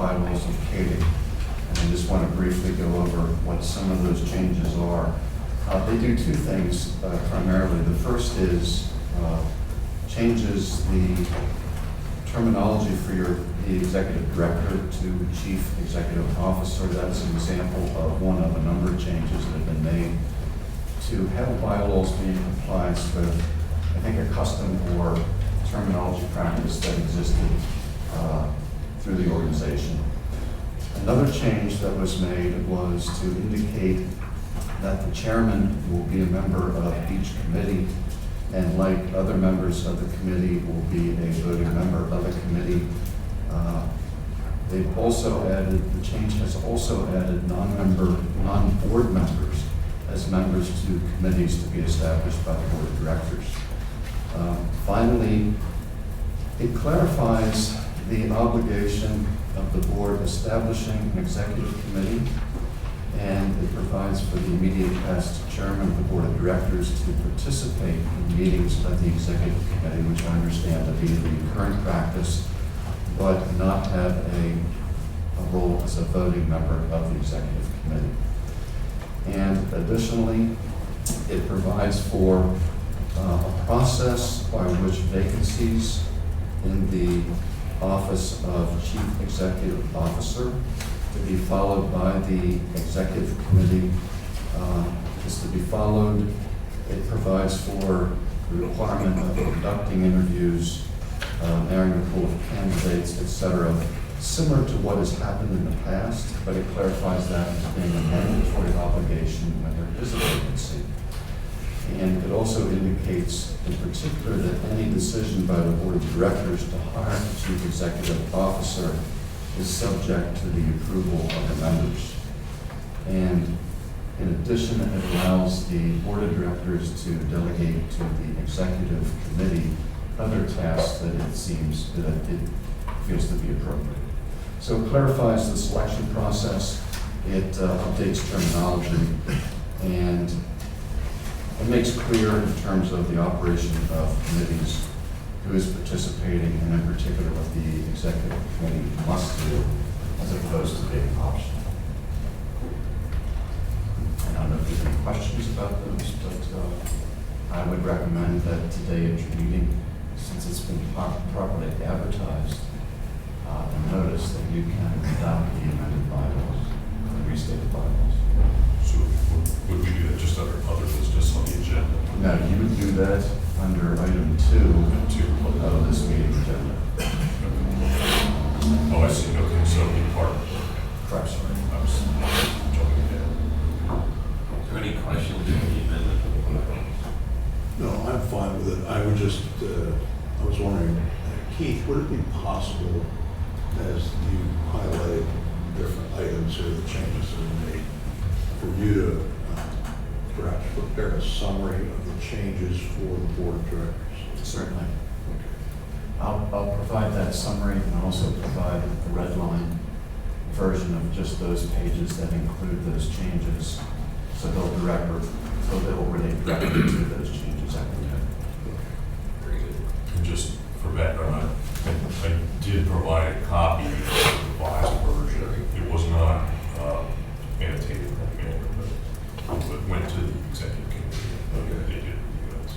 bylaws of Katy. And I just want to briefly go over what some of those changes are. They do two things primarily. The first is changes the terminology for the executive director to chief executive officer. That's an example of one of a number of changes that have been made to have bylaws be in compliance with, I think, a custom or terminology practice that existed through the organization. Another change that was made was to indicate that the chairman will be a member of each committee, and like other members of the committee, will be a voting member of the committee. They've also added, the change has also added non-board members as members to committees to be established by the board of directors. Finally, it clarifies the obligation of the board establishing an executive committee, and it provides for the immediate past chairman of the board of directors to participate in meetings of the executive committee, which I understand to be the current practice, but not have a role as a voting member of the executive committee. And additionally, it provides for a process by which vacancies in the office of chief executive officer to be followed by the executive committee is to be followed. It provides for the requirement of conducting interviews, narrowing the pool of candidates, etc., similar to what has happened in the past, but it clarifies that as being a mandatory obligation when there is a vacancy. And it also indicates in particular that any decision by the board of directors to hire the chief executive officer is subject to the approval of the members. And in addition, it allows the board of directors to delegate to the executive committee other tasks that it seems that it feels to be appropriate. So it clarifies the selection process, it updates terminology, and it makes clear in terms of the operation of committees who is participating, and in particular what the executive committee must do, as opposed to being optional. And I don't know if there's any questions about those, but I would recommend that today at your meeting, since it's been properly advertised and noticed, that you can adopt the amended bylaws, the restated bylaws. So would we do that just under other business on the agenda? No, you would do that under item 2 of this meeting agenda. Oh, I see. Okay, so in part. Correct. Sorry, I was jumping ahead. Are there any questions on the amendment? No, I'm fine with it. I would just, I was wondering, Keith, would it be possible, as you highlight different items here, the changes that were made, for you to perhaps prepare a summary of the changes for the board of directors? Certainly. I'll provide that summary, and I'll also provide the red line version of just those pages that include those changes, so they'll relate directly to those changes after that. Very good. And just for background, I did provide a copy of the revised version. It was not annotated in that manner, but it went to the executive committee. They did review it.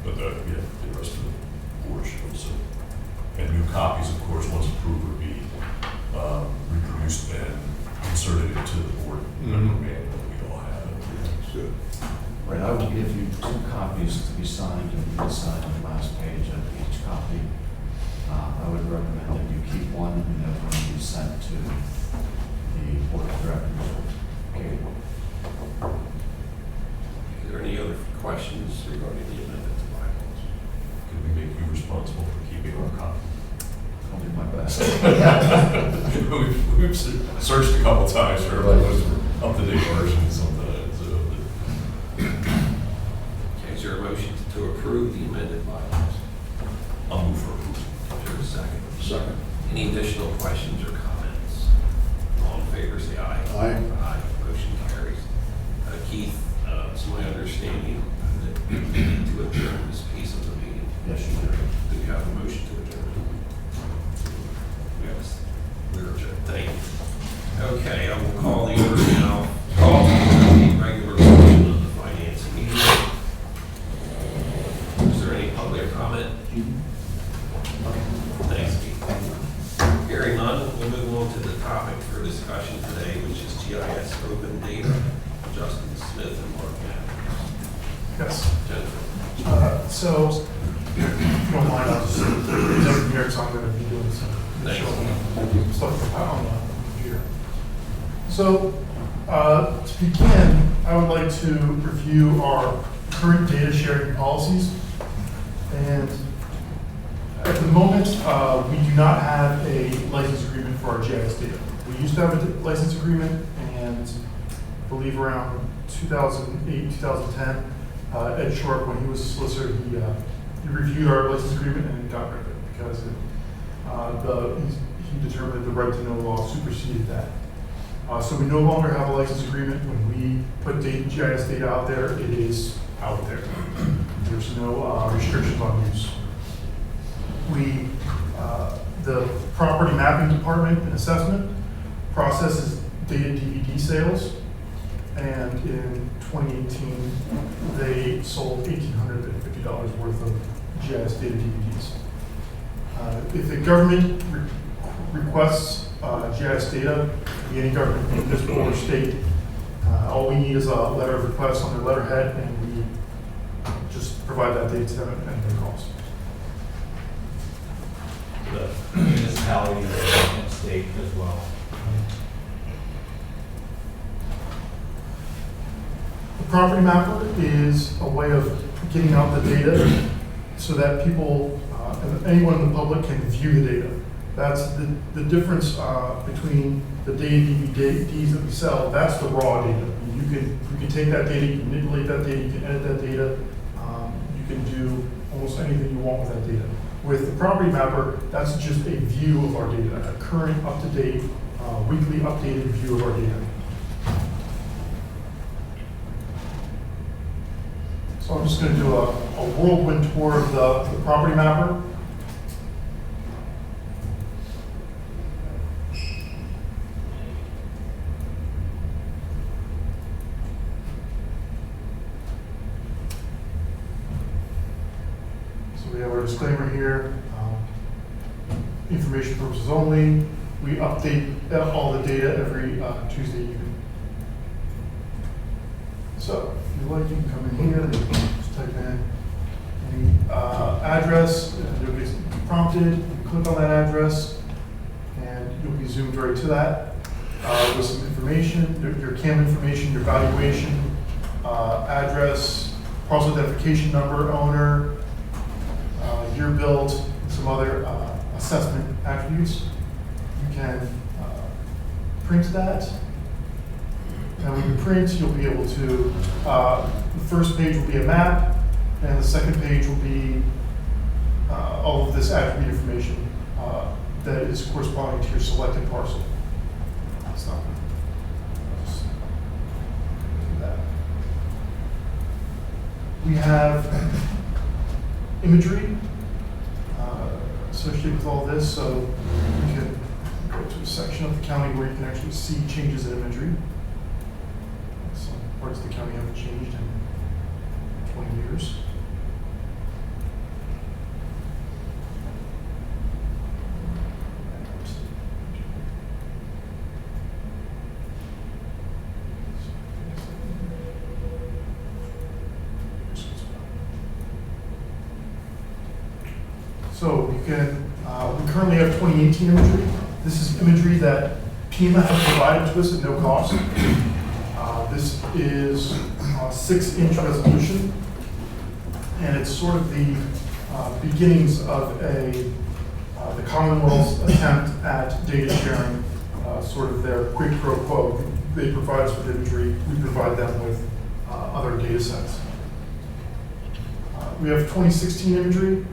But the rest of the board should also. And new copies, of course, once approved, would be reproduced and inserted into the board member manual that we all have. Good. Right, I will give you 2 copies to be signed, and you can sign on the last page of each copy. I would recommend that you keep one, and that one be sent to the board of directors. Okay. Is there any other questions regarding the amendment to bylaws? Could we make you responsible for keeping our copy? I'll do my best. We've searched a couple times for the most up-to-date version, something. Okay, is there a motion to approve the amended bylaws? I'll move for approval. Is there a second? Second. Any additional questions or comments? All in favor, say aye. Aye. Aye. Motion carries. Keith, it's my understanding that we need to adjourn this piece of the meeting. Yes, you do. Do we have a motion to adjourn? Yes. We're adjourned. Okay, I will call the order now. Call the regular portion of the finance meeting. Is there any public comment? Thanks, Keith. Hearing none, we'll move on to the topic for discussion today, which is GIS open data. Justin Smith and Mark Matthews. Yes. Jennifer. So, if you don't mind, I'll just take here, so I'm going to be doing some Thanks. stuff on the computer. So, to begin, I would like to review our current data sharing policies. And at the moment, we do not have a license agreement for our GIS data. We used to have a license agreement, and I believe around 2008, 2010, Ed Short, when he was a solicitor, he reviewed our license agreement and got rid of it because he determined the right to know law superseded that. So we no longer have a license agreement. When we put GIS data out there, it is out there. There's no restrictions on use. The property mapping department and assessment processes data DVD sales, and in 2018, they sold $1,850 worth of GIS data DVDs. If the government requests GIS data, any government, municipal or state, all we need is a letter of request on their letterhead, and we just provide that data to them at no cost. The municipality and state as well. The property mapper is a way of getting out the data so that people, and anyone in the public can view the data. That's the difference between the data DVDs that we sell. That's the raw data. You can take that data, you can manipulate that data, you can edit that data, you can do almost anything you want with that data. With the property mapper, that's just a view of our data, a current, up-to-date, weekly updated view of our data. So I'm just going to do a whirlwind tour of the property mapper. So we have our disclaimer here. Information purposes only. We update all the data every Tuesday evening. So if you like, you can come in here and just type in any address, and you'll be prompted. You click on that address, and you'll be zoomed right to that with some information, your CAM information, your valuation, address, parcel identification number, owner, year built, and some other assessment attributes. You can print that. And when you print, you'll be able to, the first page will be a map, and the second page will be all of this attribute information that is corresponding to your selected parcel. That's not good. Just do that. We have imagery associated with all this, so you can go to a section of the county where you can actually see changes in imagery. Some parts of the county haven't changed in 20 years. So you can, we currently have 2018 imagery. This is imagery that PEMA has provided to us at no cost. This is 6-inch resolution, and it's sort of the beginnings of the Commonwealth's attempt at data sharing, sort of their quid pro quo. They provide us with imagery, we provide them with other data sets. We have 2016 imagery.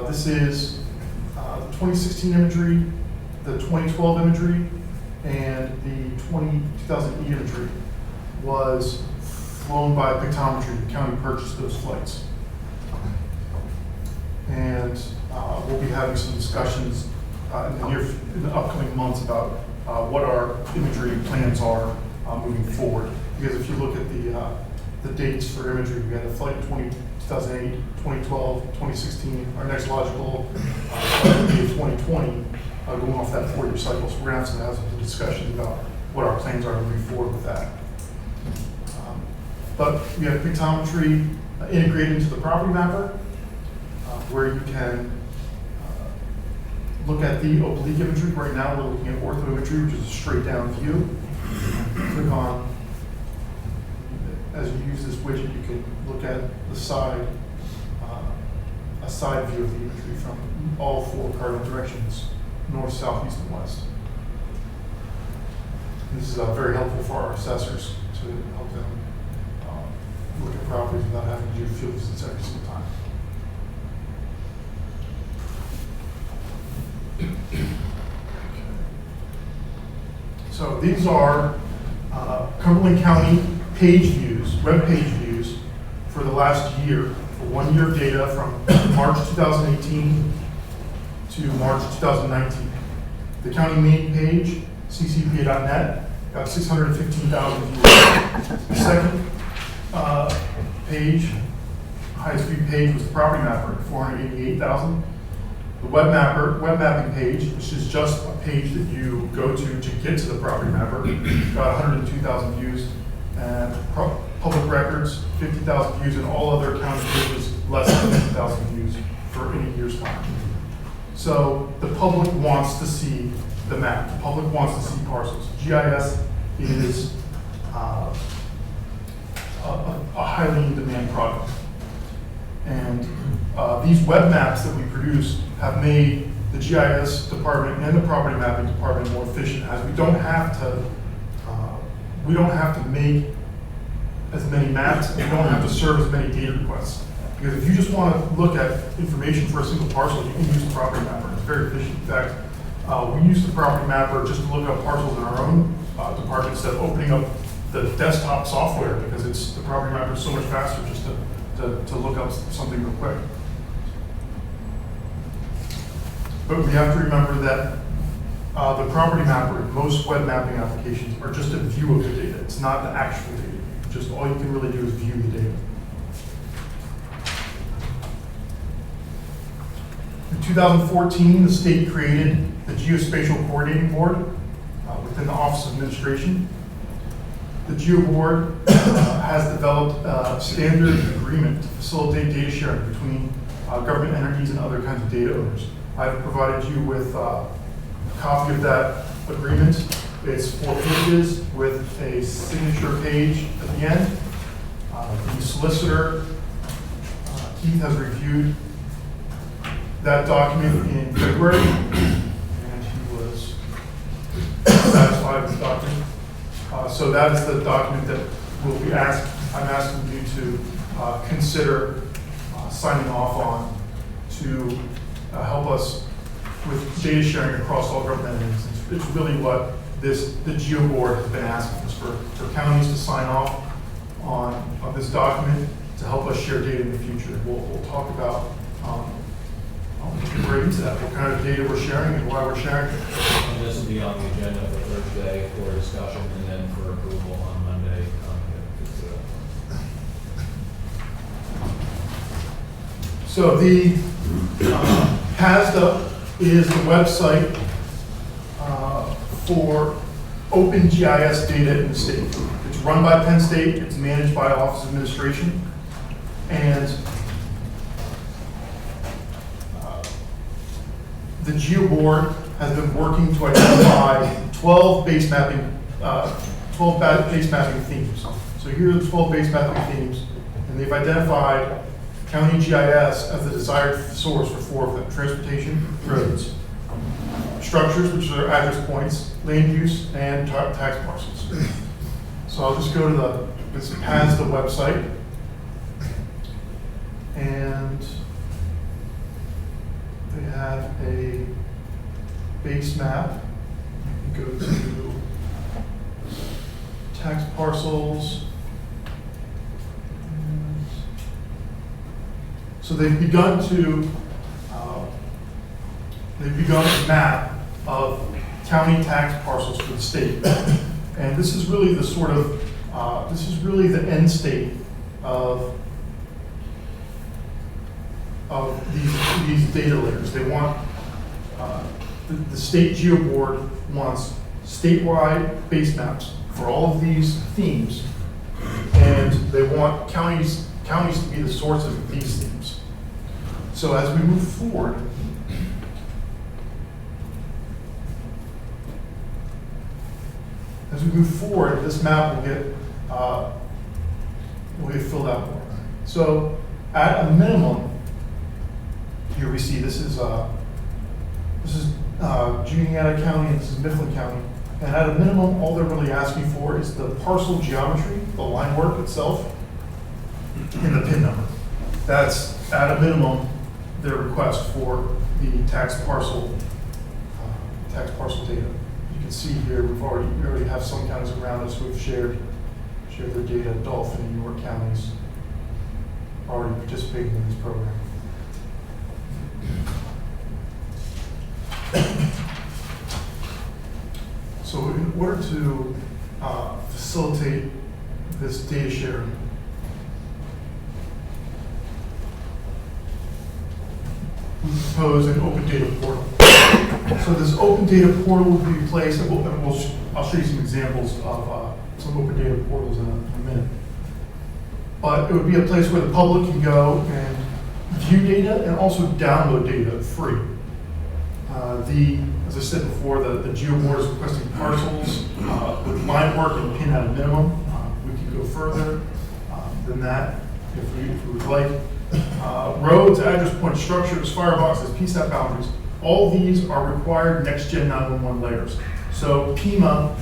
This is the 2016 imagery, the 2012 imagery, and the 2008 imagery was flown by pictometry. The county purchased those flights. And we'll be having some discussions in the upcoming months about what our imagery plans are moving forward. Because if you look at the dates for imagery, we had a flight 2008, 2012, 2016. Our next logical flight will be 2020, going off that 4-year cycle. So we're going to have some discussions about what our plans are moving forward with that. But we have pictometry integrated into the property mapper, where you can look at the oblique imagery. Right now, we're looking at ortho imagery, which is a straight down view. Click on, as you use this widget, you can look at the side, a side view of the imagery from all 4 cardinal directions, north, south, east, and west. This is very helpful for our assessors to help them look at properties without having to do field visits every single time. So these are Cumberland County page views, web page views for the last year, for 1 year of data from March 2018 to March 2019. The county main page, ccpa.net, got 615,000 views. The second page, highest viewed page, was the property mapper, 488,000. The web mapping page, which is just a page that you go to get to the property mapper, got 102,000 views. And public records, 50,000 views, and all other county pages, less than 50,000 views for any year's time. So the public wants to see the map. The public wants to see parcels. GIS is a highly in-demand product. And these web maps that we produce have made the GIS department and the property mapping department more efficient, as we don't have to make as many maps, and we don't have to serve as many data requests. Because if you just want to look at information for a single parcel, you can use the property mapper. It's very efficient. In fact, we use the property mapper just to look up parcels in our own department instead of opening up the desktop software, because the property mapper is so much faster just to look up something real quick. But we have to remember that the property mapper and most web mapping applications are just a view of the data. It's not the actual data. Just all you can really do is view the data. In 2014, the state created the Geospatial Coordinating Board within the Office of Administration. The Geo Board has developed a standard agreement to facilitate data sharing between government entities and other kinds of data owners. I've provided you with a copy of that agreement. It's 4 pages with a signature page at the end. The solicitor, Keith, has reviewed that document in February, and he was satisfied with the document. So that is the document that I'm asking you to consider signing off on to help us with data sharing across all government entities. It's really what the Geo Board has been asking us for counties to sign off on this document to help us share data in the future. We'll talk about, we'll get right into that, what kind of data we're sharing and why we're sharing it. And this will be on the agenda for Thursday for discussion and then for approval on Monday. So the PASDA is the website for OpenGIS data in the state. It's run by Penn State, it's managed by Office of Administration, and the Geo Board has been working to identify 12 base mapping themes. So here are the 12 base mapping themes, and they've identified county GIS as the desired source for 4 of them: transportation, roads, structures, which are address points, land use, and tax parcels. So I'll just go to this PASDA website, and they have a base map. You can go to tax parcels. So they've begun to map of county tax parcels for the state. And this is really the sort of, this is really the end state of these data layers. They want, the state geo board wants statewide base maps for all of these themes, and they want counties to be the sources of these themes. So as we move forward, this map will get filled out more. So at a minimum, here we see this is Juniata County and this is Mifflin County. And at a minimum, all they're really asking for is the parcel geometry, the line work itself, and the PIN number. That's at a minimum their request for the tax parcel data. You can see here we already have some counties around us who have shared their data. Dauphin and York counties already participating in this program. So in order to facilitate this data sharing, we propose an open data portal. So this open data portal will be placed, and I'll show you some examples of some open data portals in a minute. But it would be a place where the public can go and view data and also download data free. As I said before, the geo board is requesting parcels with line work and PIN at a minimum. We can go further than that if we would like. Roads, address points, structures, fireboxes, PSAP boundaries, all these are required next-gen 911 layers. So PEMA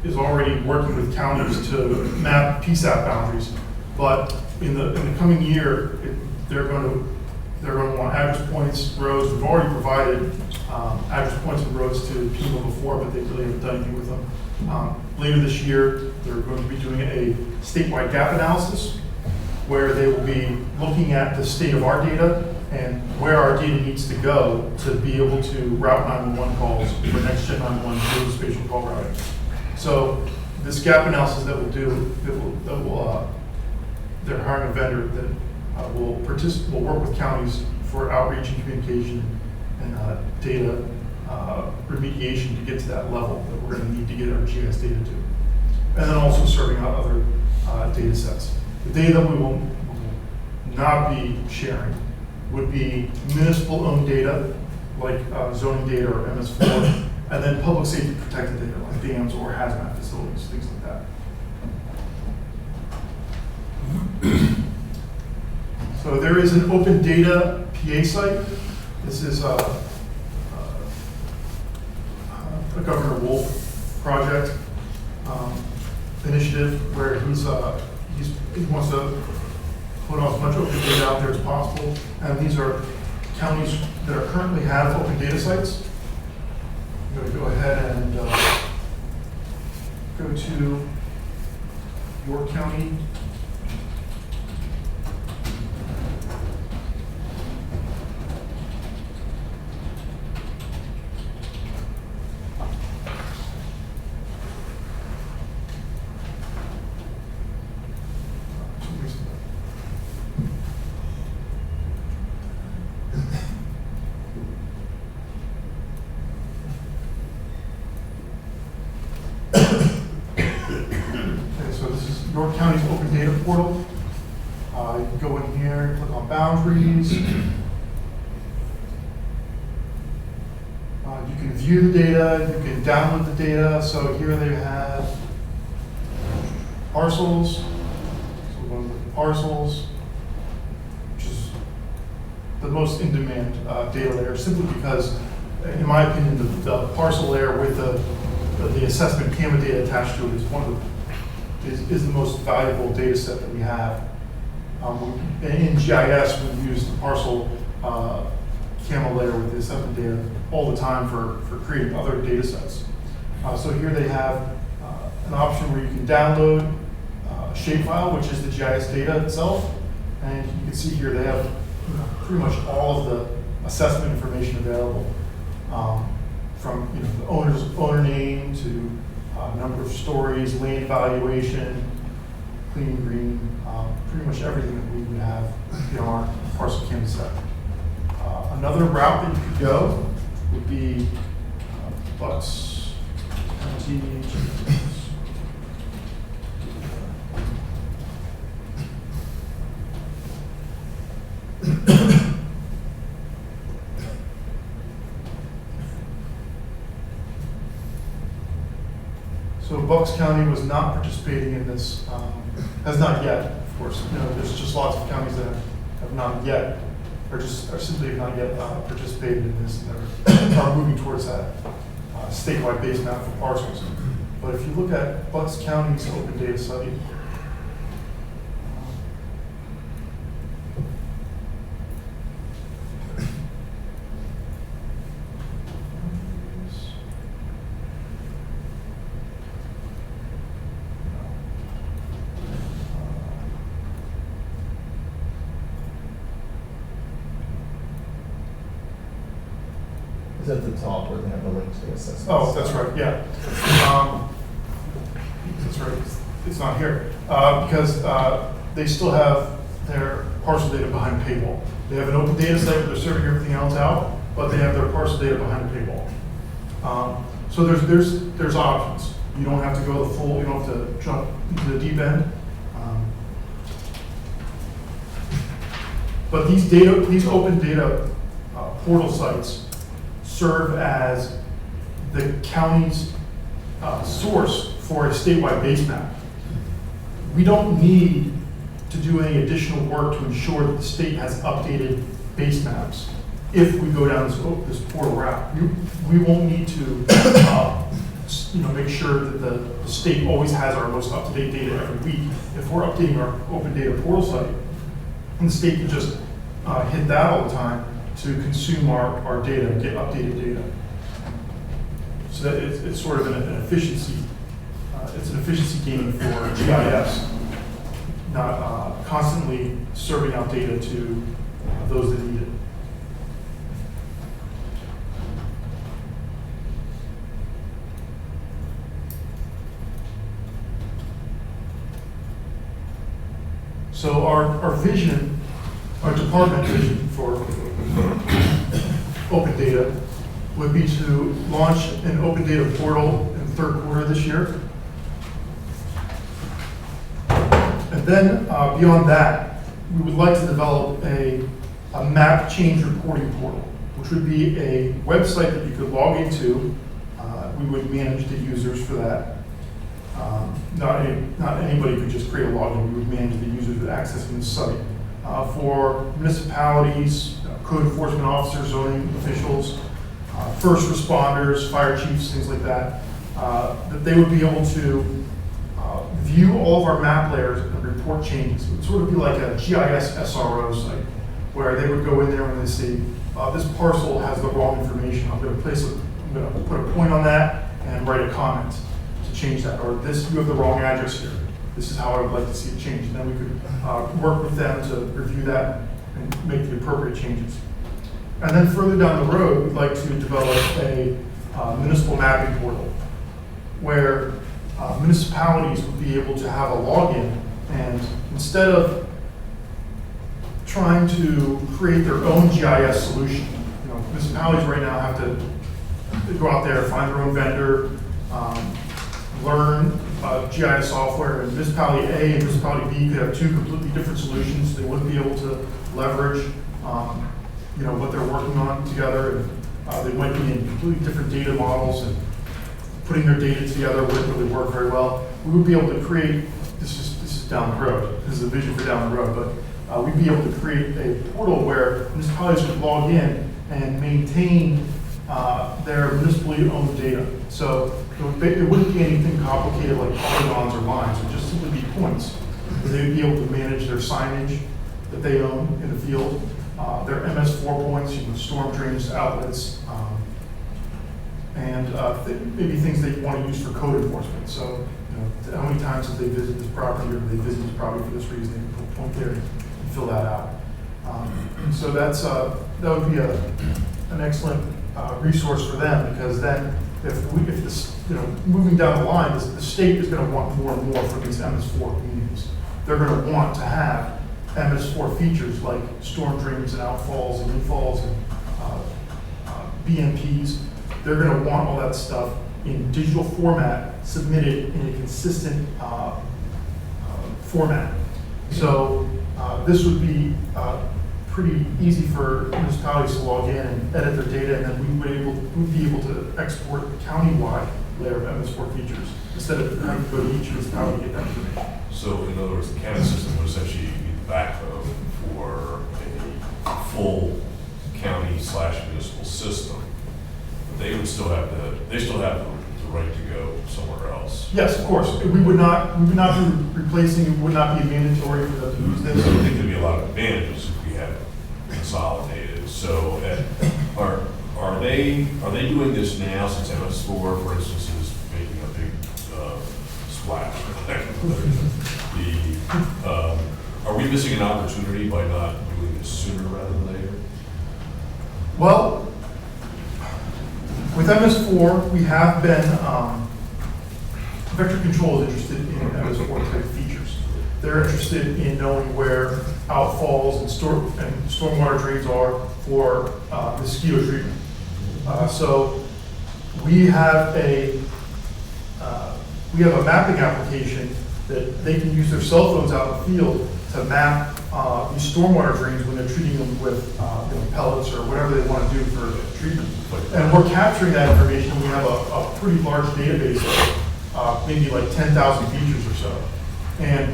is already working with counties to map PSAP boundaries, but in the coming year, they're going to want address points, roads. We've already provided address points and roads to PEMA before, but they really haven't done anything with them. Later this year, they're going to be doing a statewide gap analysis, where they will be looking at the state of our data and where our data needs to go to be able to route 911 calls for next-gen 911 through spatial call routing. So this gap analysis that we'll do, they're hiring a vendor that will work with counties for outreach and communication and data remediation to get to that level that we're going to need to get our GIS data to. And then also serving out other data sets. The data that we will not be sharing would be municipal-owned data, like zoning data or MS4, and then public safety protected data, like dams or hazmat facilities, things like that. So there is an open data PA site. This is a Governor Wolf project initiative where he wants to put as much open data out there as possible. And these are counties that are currently have open data sites. I'm going to go ahead and go to York County. York County's open data portal. You can go in here, click on boundaries. You can view the data, you can download the data. So here they have parcels. So we're going to look at parcels, which is the most in-demand data layer, simply because, in my opinion, the parcel layer with the assessment CAMA data attached to it is the most valuable data set that we have. In GIS, we use the parcel CAMA layer with the assessment data all the time for creating other data sets. So here they have an option where you can download a shapefile, which is the GIS data itself. And you can see here they have pretty much all of the assessment information available. from the owner name to number of stories, land valuation, clean and green, pretty much everything that we would have in our parcel canvas set. Another route that you could go would be Bucks County. So Bucks County was not participating in this, has not yet, of course. There's just lots of counties that have not yet, or simply have not yet participated in this, and are moving towards that statewide base map for parcels. But if you look at Bucks County's open data site, It's at the top where they have the link to the assessments. oh, that's right, yeah. That's right, it's not here. Because they still have their parcel data behind a paywall. They have an open data site where they're serving everything else out, but they have their parcel data behind a paywall. So there's options. You don't have to go the full, you don't have to jump into the deep end. But these open data portal sites serve as the county's source for a statewide base map. We don't need to do any additional work to ensure that the state has updated base maps if we go down this portal route. We won't need to make sure that the state always has our most up-to-date data every week. If we're updating our open data portal site, and the state can just hit that all the time to consume our data and get updated data. So that it's sort of an efficiency. It's an efficiency gain for GIS, not constantly serving out data to those that need it. So our vision, our department vision for open data would be to launch an open data portal in the third quarter of this year. And then beyond that, we would like to develop a map change reporting portal, which would be a website that you could log into. We would manage the users for that. Not anybody could just create a login. We would manage the users with accessing the site. For municipalities, code enforcement officers, zoning officials, first responders, fire chiefs, things like that, that they would be able to view all of our map layers and report changes. It would sort of be like a GIS SRO site, where they would go in there and they say, this parcel has the wrong information. I'm going to put a point on that and write a comment to change that. Or this, you have the wrong address here. This is how I would like to see it changed. And then we could work with them to review that and make the appropriate changes. And then further down the road, we'd like to develop a municipal mapping portal where municipalities would be able to have a login, and instead of trying to create their own GIS solution, municipalities right now have to go out there, find their own vendor, learn GIS software, and municipality A and municipality B could have two completely different solutions. They wouldn't be able to leverage what they're working on together, and they might be in completely different data models, and putting their data together wouldn't really work very well. We would be able to create, this is down the road, this is a vision for down the road, but we'd be able to create a portal where municipalities could log in and maintain their municipally owned data. So it wouldn't be anything complicated like polygons or lines. It would just simply be points. They'd be able to manage their signage that they own in the field, their MS4 points, storm drains, outlets, and maybe things they want to use for code enforcement. So, how many times have they visited this property, or they visited this property for this reason? They can put a point there and fill that out. And so that would be an excellent resource for them, because then if this, moving down the line, the state is going to want more and more from these MS4 communities. They're going to want to have MS4 features like storm drains and outfalls and infalls and BMPs. They're going to want all that stuff in digital format, submitted in a consistent format. So this would be pretty easy for municipalities to log in and edit their data, and then we'd be able to export a countywide layer of MS4 features instead of having to go to each municipality to get that information. So in other words, the county system would essentially be the backbone for a full county/municipal system. But they still have the right to go somewhere else. Yes, of course. We would not be replacing, it would not be mandatory for them to use So I this. think there'd be a lot of advantages if we had consolidated. So are they doing this now, since MS4, for instance, is making a big splash? Are we missing an opportunity by not doing this sooner rather than later? Well, with MS4, we have been, Vector Control is interested in MS4 type features. They're interested in knowing where outfalls and stormwater drains are for mosquito treatment. So we have a mapping application that they can use their cell phones out in the field to map these stormwater drains when they're treating them with pellets or whatever they want to do for treatment. And we're capturing that information. We have a pretty large database of maybe like 10,000 features or so. And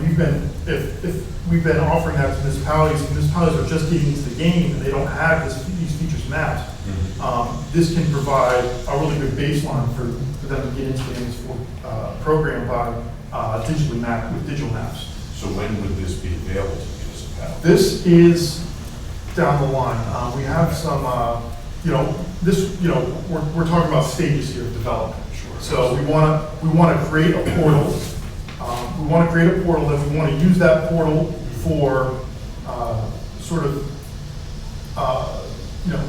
if we've been offering that to municipalities are just getting into the game and they don't have these features mapped, this can provide a really good baseline for them to get into the MS4 program by digitally mapped with digital maps. So when would this be available to municipalities? This is down the line. We have some, we're talking about stages here of development. Sure. So we want to create a portal. We want to create a portal, and we want to use that portal for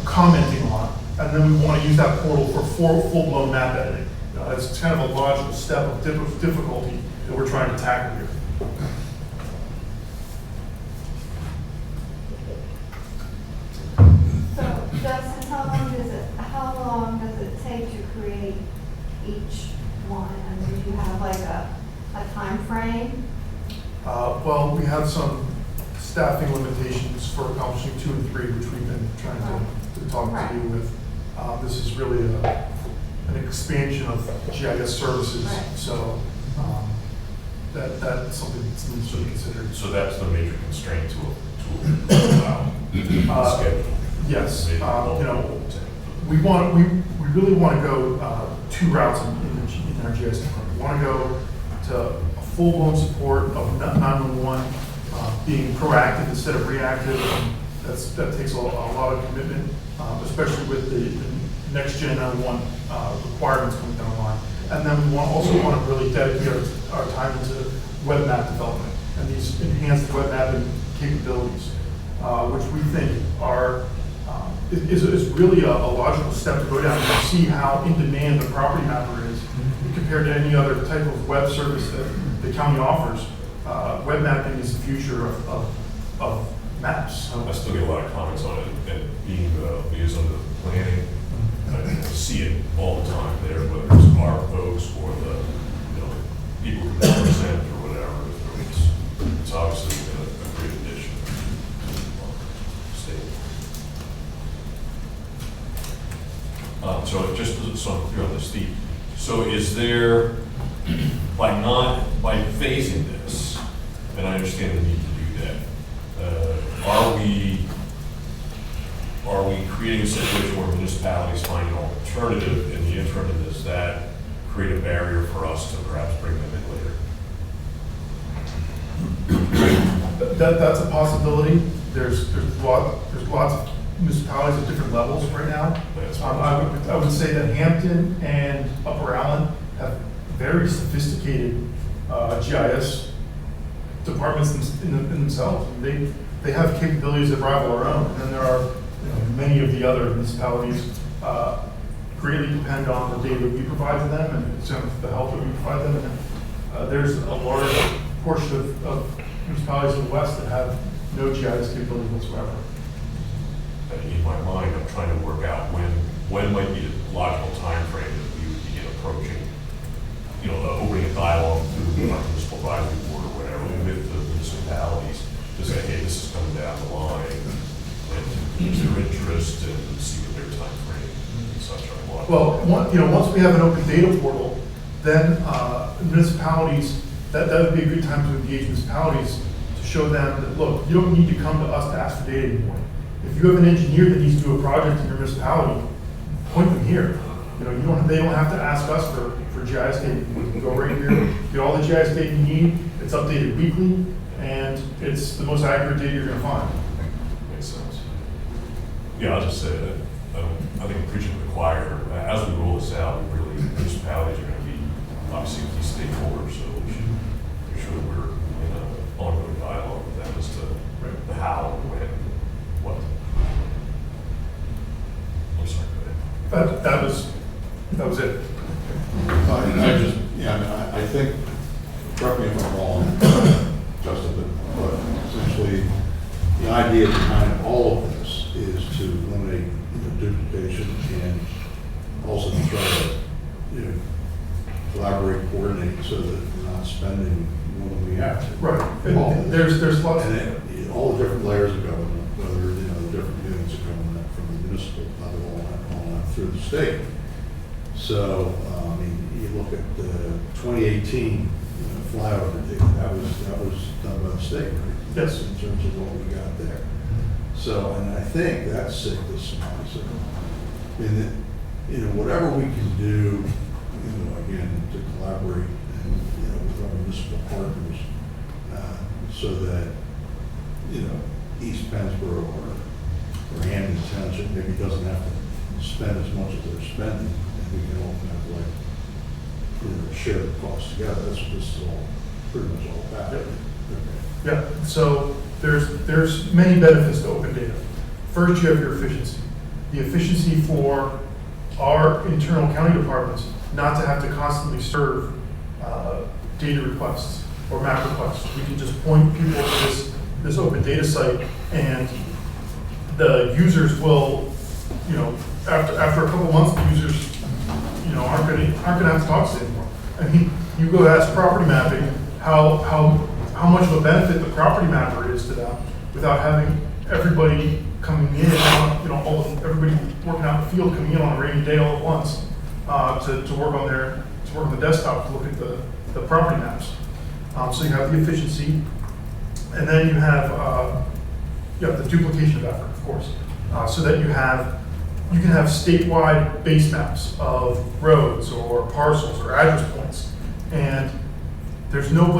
commenting on it. And then we want to use that portal for full-blown map editing. It's kind of a logical step of difficulty that we're trying to tackle here. So, Justin, how long does it take to create each one? And do you have like a time frame? Well, we have some staffing limitations for accomplishing 2 and 3, which we've been trying to talk to you with. This is really an expansion of GIS services, Right. so that's something that needs to be considered. So that's the major constraint to allow the schedule. Yes, Maybe we really want to go 2 routes in our GIS department. We want to go to a full-blown support of 911, being proactive instead of reactive. That takes a lot of commitment, especially with the next gen 911 requirements coming down the line. And then we also want to really dedicate our time into web map development and these enhanced web mapping capabilities, which we think is really a logical step to go down and see how in demand the property mapper is compared to any other type of web service that the county offers. Web mapping is the future of maps. I still get a lot of comments on it, and being the liaison to the planning, I see it all the time there, whether it's our folks or the people who represent or whatever. It's obviously a great addition to the state. So just so I'm clear on this, Steve, so is there, by phasing this, and I understand the need to do that, are we creating a situation where municipalities find an alternative in the interim, and does that create a barrier for us to perhaps bring them in later? That's a possibility. There's lots of municipalities at different levels right now. I would say that Hampton and Upper Allen have very sophisticated GIS departments in themselves. They have capabilities that rival our own. And then there are many of the other municipalities greatly depend on the data we provide to them and some of the help that we provide them. And there's a large portion of municipalities in the west that have no GIS capability whatsoever. In my mind, I'm trying to work out when might be the logical timeframe that we would begin approaching, opening a dialogue through our municipal advisory board or whatever with the municipalities to say, hey, this is coming down the line, and use their interest and see what their timeframe and such are. Well, once we have an open data portal, then municipalities, that would be a good time to engage municipalities to show them that, look, you don't need to come to us to ask for data anymore. If you have an engineer that needs to do a project in your municipality, point them here. They don't have to ask us for GIS data. You can go right here, get all the GIS data you need. It's updated weekly, and it's the most accurate data you're going to find. Makes sense. Yeah, I'll just say that I think preaching to the choir, as we roll this out, municipalities are going to be obviously key stakeholders, so we should make sure that we're in an ongoing dialogue with them as to the how, when, what. I'm sorry, go ahead. That was it. I think, correct me if I'm wrong, Justin, but essentially, the idea behind all of this is to eliminate duplication and also to try to collaborate, coordinate, so that we're not spending more than we have to. Right. And There's lots of then all the different layers of government, whether the different units of government from the municipal level on through the state. So, you look at the 2018 flyover data, that was done by the state, right? Yes. In terms of what we got there. So, and I think that saved us some money. So, whatever we can do, again, to collaborate and, with our municipal partners, so that, East Pennsboro or Hampton Township maybe doesn't have to spend as much as they're spending, and we can all kind of share the cost together. That's what this is all, pretty much all about. Yep. Okay. Yeah, so there's many benefits to open data. First, you have your efficiency. The efficiency for our internal county departments not to have to constantly serve data requests or map requests. We can just point people to this open data site, and the users will, after a couple months, the users, aren't going to have to talk to us anymore. I mean, you go ask property mapping how much of a benefit the property mapper is to them without having everybody coming in, everybody working out in the field coming in on a rainy day all at once to work on the desktop to look at the property maps. So you have the efficiency, and then you have the duplication of effort, of course, so that you can have statewide base maps of roads or parcels or address points, and there's no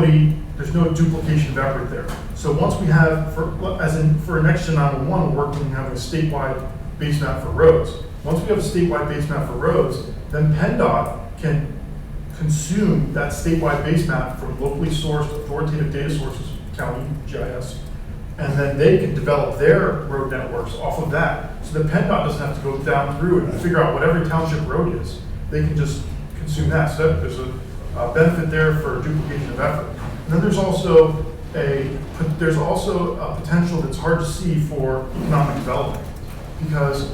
duplication of effort there. So once we have, for Next Gen 911, we're working on having a statewide base map for roads. Once we have a statewide base map for roads, then PennDOT can consume that statewide base map from locally sourced authoritative data sources, county GIS, and then they can develop their road networks off of that. So that PennDOT doesn't have to go down through and figure out what every township road is. They can just consume that. So there's a benefit there for duplication of effort. And then there's also a potential that's hard to see for economic development, because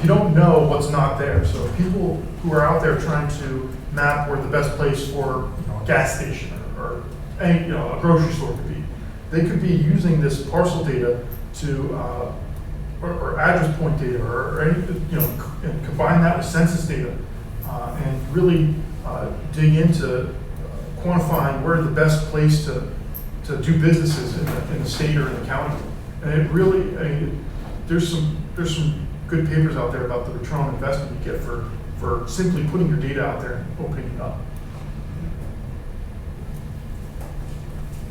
you don't know what's not there. So people who are out there trying to map where the best place for a gas station or any, a grocery store could be, they could be using this parcel data to or address point data or any, and combine that with census data and really dig into quantifying where the best place to do business is in the state or in the county. And it really, there's some good papers out there about the return on investment you get for simply putting your data out there and opening it up.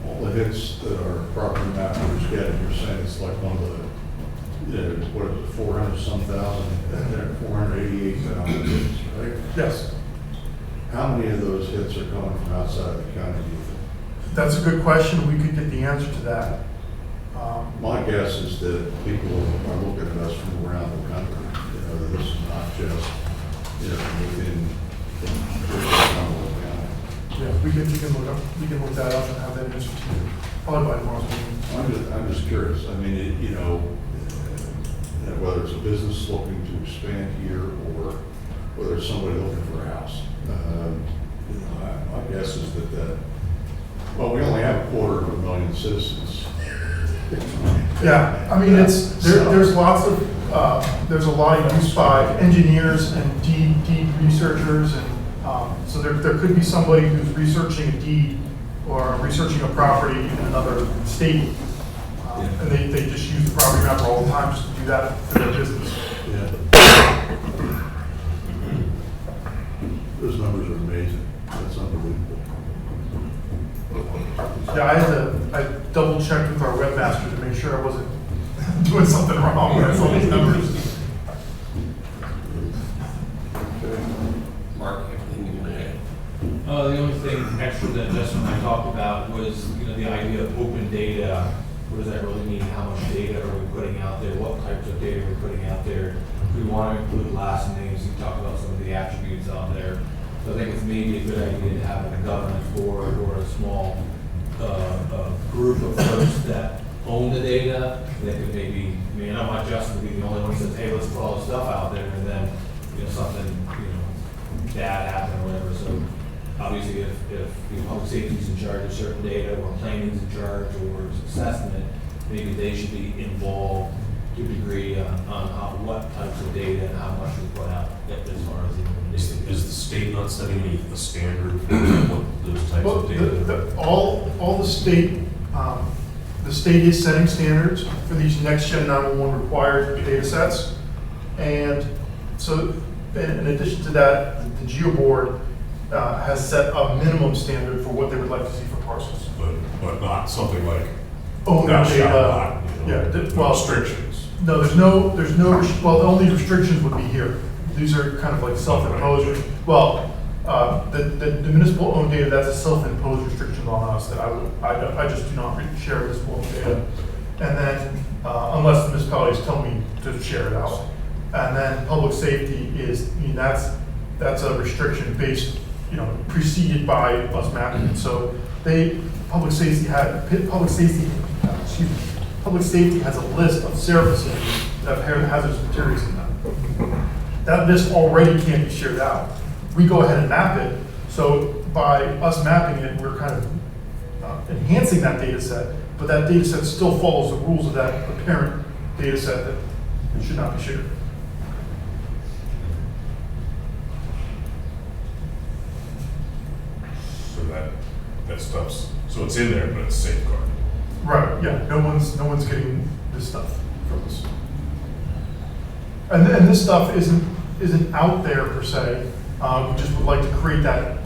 All the hits that our property mappers get, you're saying it's like one of the, what is it, 400-some thousand, 488,000 hits, right? Yes, How many of those hits are coming from outside the county, do you think? that's a good question. We could get the answer to that. My guess is that people are looking at us from around the country. This is not just you know, from within Cumberland County. Yeah, we can look that up and have that answer to you, probably by tomorrow's meeting. I'm just curious, I mean, you know, whether it's a business looking to expand here or whether it's somebody looking for a house. You know, my guess is that, well, we only have 250,000 citizens. Yeah, I mean, there's lots of, there's a lot of use by engineers and deed researchers, and so there could be somebody who's researching a deed or researching a property in another state, and they just use the property mapper all the time just to do that for their business. Yeah. Those numbers are amazing. That's unbelievable. Yeah, I double checked with our webmaster to make sure I wasn't doing something wrong when I saw these numbers. Mark, anything you want to add? The only thing extra that Justin and I talked about was, you know, the idea of open data. What does that really mean? How much data are we putting out there? What types of data are we putting out there? We want to include last names. You talked about some of the attributes out there. So I think it's maybe a good idea to have a governance board or a small group of folks that own the data. That could maybe, I mean, I don't want Justin to be the only one who says, hey, let's put all this stuff out there, and then, you know, something, you know, bad happen or whatever. So obviously, if the public safety's in charge of certain data, or planning's in charge, or assessment, maybe they should be involved to a degree on how, what types of data and how much we put out as far as Is the state not setting any a standard for what those types Well, of data? all the state is setting standards for these next gen 911 required data sets. And so in addition to that, the Geo Board has set a minimum standard for what they would like to see for parcels. But not something like Owner thou shalt data. not, you know, Yeah, no well, restrictions. No, well, the only restrictions would be here. These are kind of like self-imposed. Well, the municipal owned data, that's a self-imposed restriction on us that I just do not share municipal owned data. And then, unless the municipalities tell me to share it out. And then public safety is, I mean, that's a restriction based, you know, preceded by us mapping it. So public safety has a list of services that have hazardous materials in them. That list already can't be shared out. We go ahead and map it, so by us mapping it, we're kind of enhancing that data set, but that data set still follows the rules of that parent data set that it should not be shared. So that stuff's, so it's in there, but it's safeguarded. Right, yeah, no one's getting this stuff from us. And this stuff isn't out there per se. We just would like to create that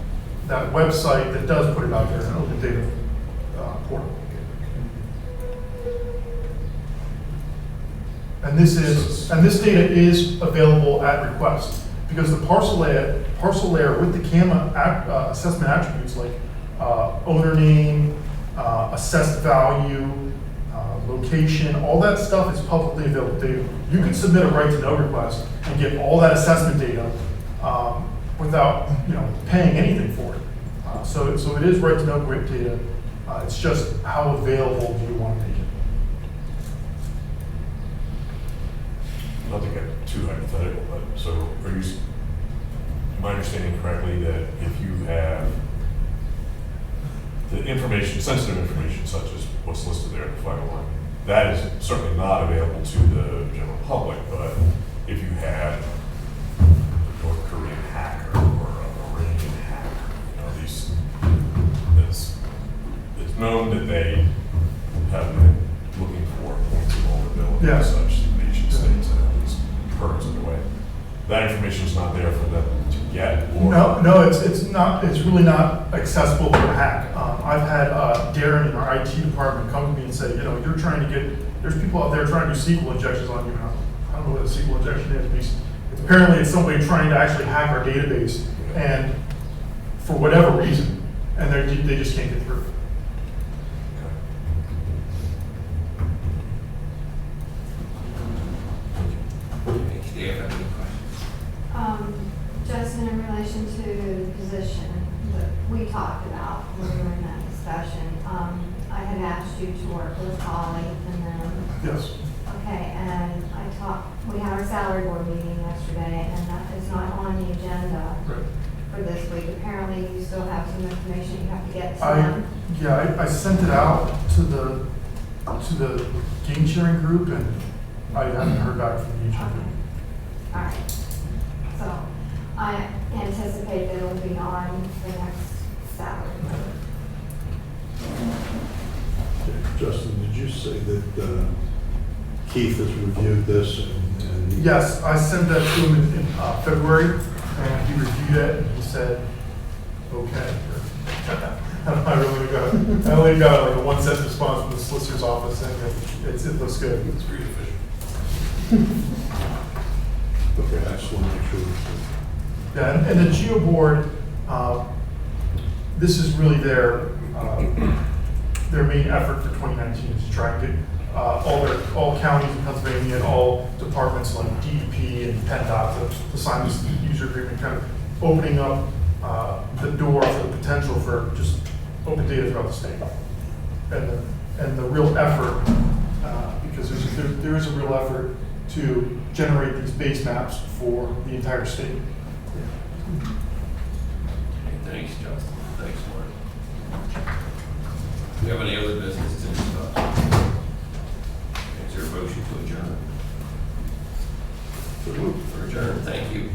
website that does put it out there, an open data portal. And this data is available at request, because the parcel layer with the CAMA assessment attributes like owner name, assessed value, location, all that stuff is publicly available data. You can submit a right to know request and get all that assessment data without, you know, paying anything for it. So it is right to know data. It's just how available do you want to make it? Not to get too hypothetical, but so am I understanding correctly that if you have the information, sensitive information such as what's listed there in the final line, that is certainly not available to the general public, but if you had a North Korean hacker or a Iranian hacker, you know, it's known that they have been looking for points of vulnerability Yeah. and such in nation states and at least currents of the way. That information is not there for them to get, or? No, it's not. It's really not accessible to a hack. I've had Darren in our IT department come to me and say, you know, there's people out there trying to do SQL injections on you. And I don't know what a SQL injection is. Apparently, it's somebody trying to actually hack our database, and for whatever reason, and they just can't get through. Do you have any questions? we talked about when we were in that discussion. I had asked you to work with Holly and then, Yes. okay, and we had our salary board meeting yesterday, and that is not on the agenda Right. for this week. Apparently, you still have some information you have to get to I them. sent it out to the game sharing group, and I haven't heard back from the game sharing group. All right. So I anticipate that it'll be on the next salary board. Justin, did you say that Keith has reviewed this and? Yes, I sent that to him in February, and he reviewed it, and he said, okay. I only got like a one-sentence response from the solicitor's office saying that it looks good. It's pretty efficient. Okay, I just want to make sure. Yeah, and the Geo Board, this is really their main effort for 2019 is to try and get all counties in Pennsylvania and all departments like DEP and PennDOT to sign this user agreement, kind of opening up the door for the potential for just open data throughout the state. And the real effort, because there is a real effort to generate these base maps for the entire state. Okay, thanks, Justin. Thanks, Mark. Do you have any other business to discuss? Is there a motion to adjourn? So moved. For adjourn, thank you.